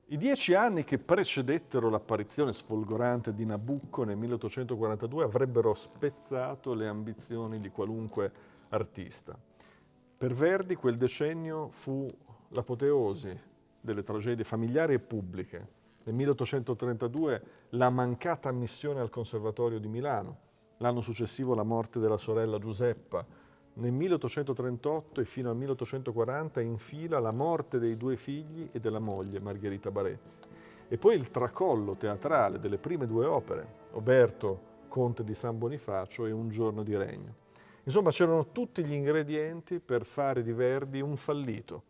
I 10 anni che precedettero l'apparizione sfolgorante di Nabucco nel 1842 avrebbero spezzato le ambizioni di qualunque artista. Per Verdi quel decennio fu l'apoteosi delle tragedie familiari e pubbliche. Nel 1832 la mancata ammissione al Conservatorio di Milano, l'anno successivo la morte della sorella Giuseppa, nel 1838 e fino al 1840 in fila la morte dei due figli e della moglie Margherita Barezzi. E poi il tracollo teatrale delle prime due opere, Oberto, conte di San Bonifacio e Un giorno di regno. Insomma, c'erano tutti gli ingredienti per fare di Verdi un fallito,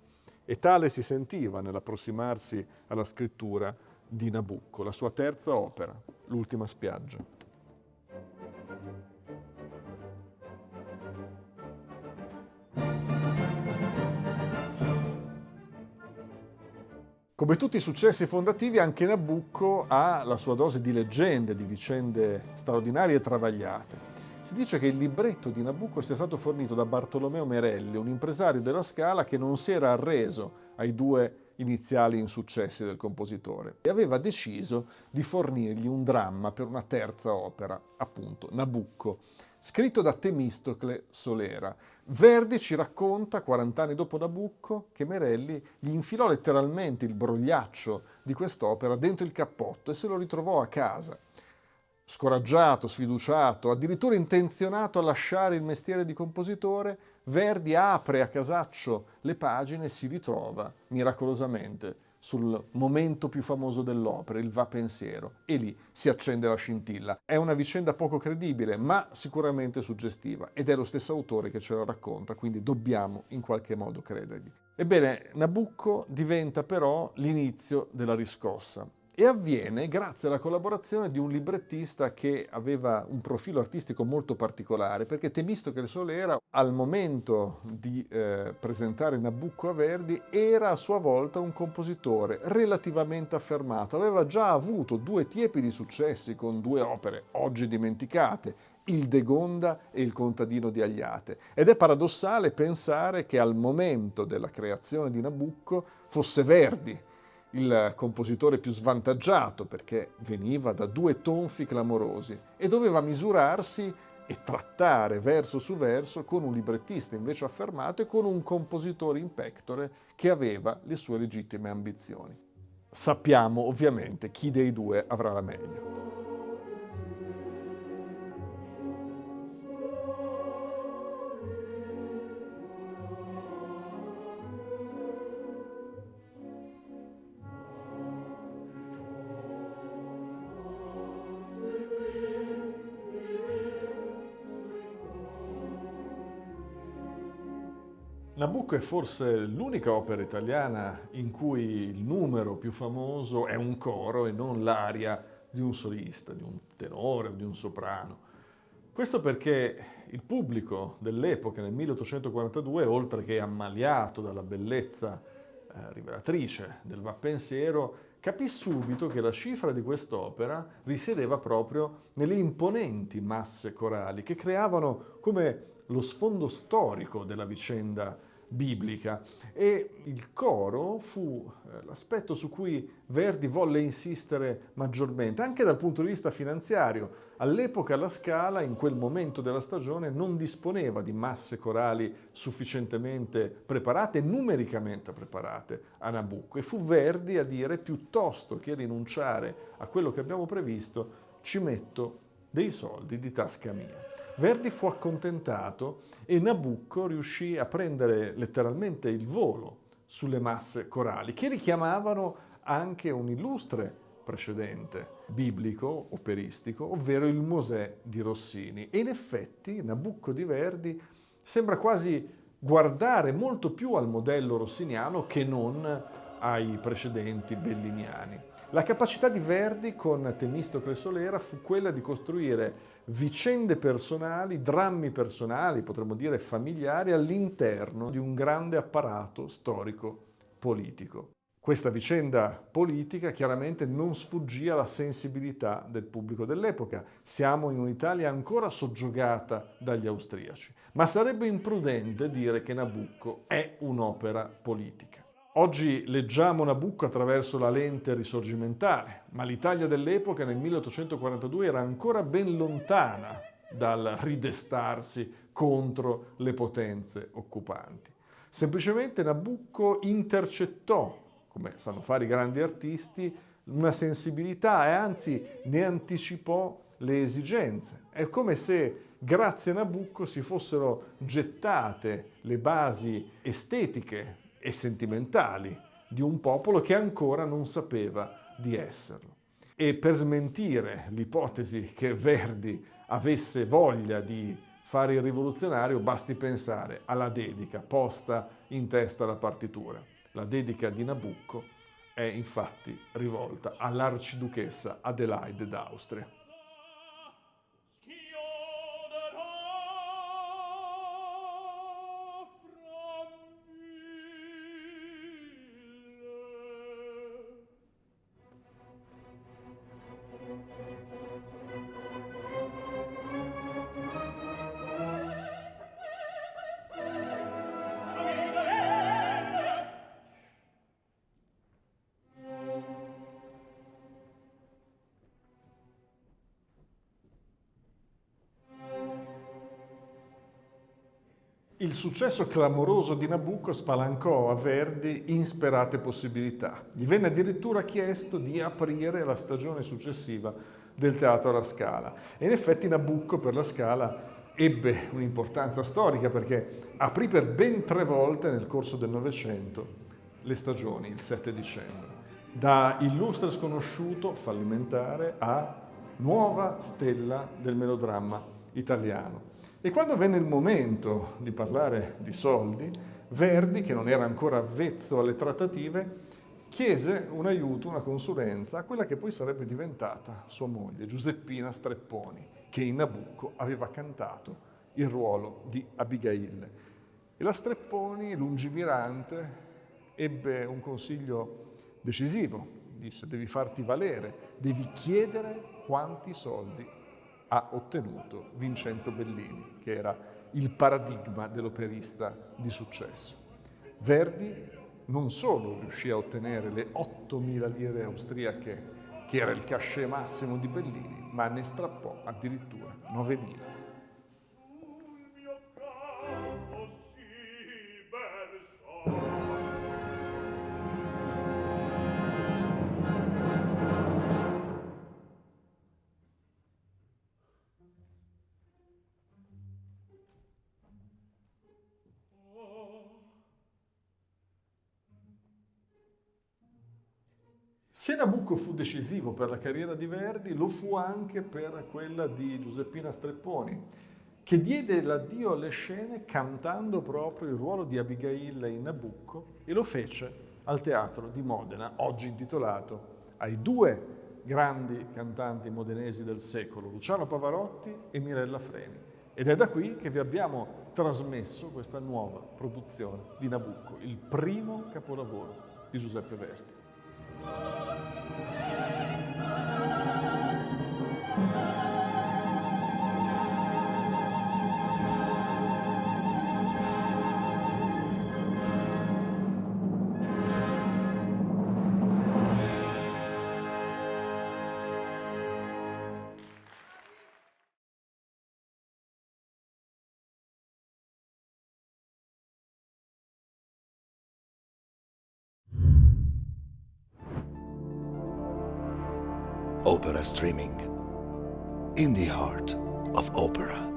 e tale si sentiva nell'approssimarsi alla scrittura di Nabucco, la sua terza opera, L'ultima spiaggia. Come tutti i successi fondativi, anche Nabucco ha la sua dose di leggende, di vicende straordinarie e travagliate. Si dice che il libretto di Nabucco sia stato fornito da Bartolomeo Merelli, un impresario della Scala che non si era arreso ai due iniziali insuccessi del compositore e aveva deciso di fornirgli un dramma per una terza opera, appunto Nabucco, scritto da Temistocle Solera. Verdi ci racconta, 40 anni dopo Nabucco, che Merelli gli infilò letteralmente il brogliaccio di quest'opera dentro il cappotto e se lo ritrovò a casa. Scoraggiato, sfiduciato, addirittura intenzionato a lasciare il mestiere di compositore, Verdi apre a casaccio le pagine e si ritrova miracolosamente sul momento più famoso dell'opera, il va pensiero, e lì si accende la scintilla. È una vicenda poco credibile, ma sicuramente suggestiva, ed è lo stesso autore che ce la racconta, quindi dobbiamo in qualche modo credergli. Ebbene, Nabucco diventa però l'inizio della riscossa. E avviene grazie alla collaborazione di un librettista che aveva un profilo artistico molto particolare, perché Temistocle Solera, al momento di presentare Nabucco a Verdi, era a sua volta un compositore relativamente affermato. Aveva già avuto due tiepidi successi con due opere oggi dimenticate, Il Degonda e Il contadino di Agliate. Ed è paradossale pensare che al momento della creazione di Nabucco fosse Verdi il compositore più svantaggiato, perché veniva da due tonfi clamorosi e doveva misurarsi e trattare verso su verso con un librettista invece affermato e con un compositore in pectore che aveva le sue legittime ambizioni. Sappiamo ovviamente chi dei due avrà la meglio. Nabucco è forse l'unica opera italiana in cui il numero più famoso è un coro e non l'aria di un solista, di un tenore o di un soprano. Questo perché il pubblico dell'epoca, nel 1842, oltre che ammaliato dalla bellezza rivelatrice del Vappensiero, capì subito che la cifra di quest'opera risiedeva proprio nelle imponenti masse corali che creavano come lo sfondo storico della vicenda biblica, e il coro fu l'aspetto su cui Verdi volle insistere maggiormente, anche dal punto di vista finanziario. All'epoca la Scala, in quel momento della stagione, non disponeva di masse corali sufficientemente preparate, numericamente preparate a Nabucco, e fu Verdi a dire: piuttosto che rinunciare a quello che abbiamo previsto, ci metto dei soldi di tasca mia. Verdi fu accontentato e Nabucco riuscì a prendere letteralmente il volo sulle masse corali, che richiamavano anche un illustre precedente biblico, operistico, ovvero il Mosè di Rossini. E in effetti Nabucco di Verdi sembra quasi guardare molto più al modello rossiniano che non ai precedenti belliniani. La capacità di Verdi con Temistocle Solera fu quella di costruire vicende personali, drammi personali, potremmo dire familiari, all'interno di un grande apparato storico-politico. Questa vicenda politica chiaramente non sfuggì alla sensibilità del pubblico dell'epoca. Siamo in un'Italia ancora soggiogata dagli austriaci, ma sarebbe imprudente dire che Nabucco è un'opera politica. Oggi leggiamo Nabucco attraverso la lente risorgimentale, ma l'Italia dell'epoca nel 1842 era ancora ben lontana dal ridestarsi contro le potenze occupanti. Semplicemente Nabucco intercettò, come sanno fare i grandi artisti, una sensibilità e anzi ne anticipò le esigenze. È come se grazie a Nabucco si fossero gettate le basi estetiche e sentimentali di un popolo che ancora non sapeva di esserlo. E per smentire l'ipotesi che Verdi avesse voglia di fare il rivoluzionario, basti pensare alla dedica posta in testa alla partitura. La dedica di Nabucco è infatti rivolta all'arciduchessa Adelaide d'Austria. Il successo clamoroso di Nabucco spalancò a Verdi insperate possibilità. Gli venne addirittura chiesto di aprire la stagione successiva del Teatro alla Scala. E in effetti Nabucco per la Scala ebbe un'importanza storica perché aprì per ben 3 volte nel corso del Novecento le stagioni, il 7 dicembre. Da illustre sconosciuto fallimentare a nuova stella del melodramma italiano. E quando venne il momento di parlare di soldi, Verdi, che non era ancora avvezzo alle trattative, chiese un aiuto, una consulenza a quella che poi sarebbe diventata sua moglie, Giuseppina Strepponi, che in Nabucco aveva cantato il ruolo di Abigail. E la Strepponi, lungimirante, ebbe un consiglio decisivo. Disse: devi farti valere, devi chiedere quanti soldi ha ottenuto Vincenzo Bellini, che era il paradigma dell'operista di successo. Verdi non solo riuscì a ottenere le 8.000 lire austriache, che era il cachet massimo di Bellini, ma ne strappò addirittura 9.000. Se Nabucco fu decisivo per la carriera di Verdi, lo fu anche per quella di Giuseppina Strepponi, che diede l'addio alle scene cantando proprio il ruolo di Abigail in Nabucco e lo fece al Teatro di Modena, oggi intitolato ai 2 grandi cantanti modenesi del secolo, Luciano Pavarotti e Mirella Freni. Ed è da qui che vi abbiamo trasmesso questa nuova produzione di Nabucco, il primo capolavoro di Giuseppe Verdi. Opera streaming in the heart of opera.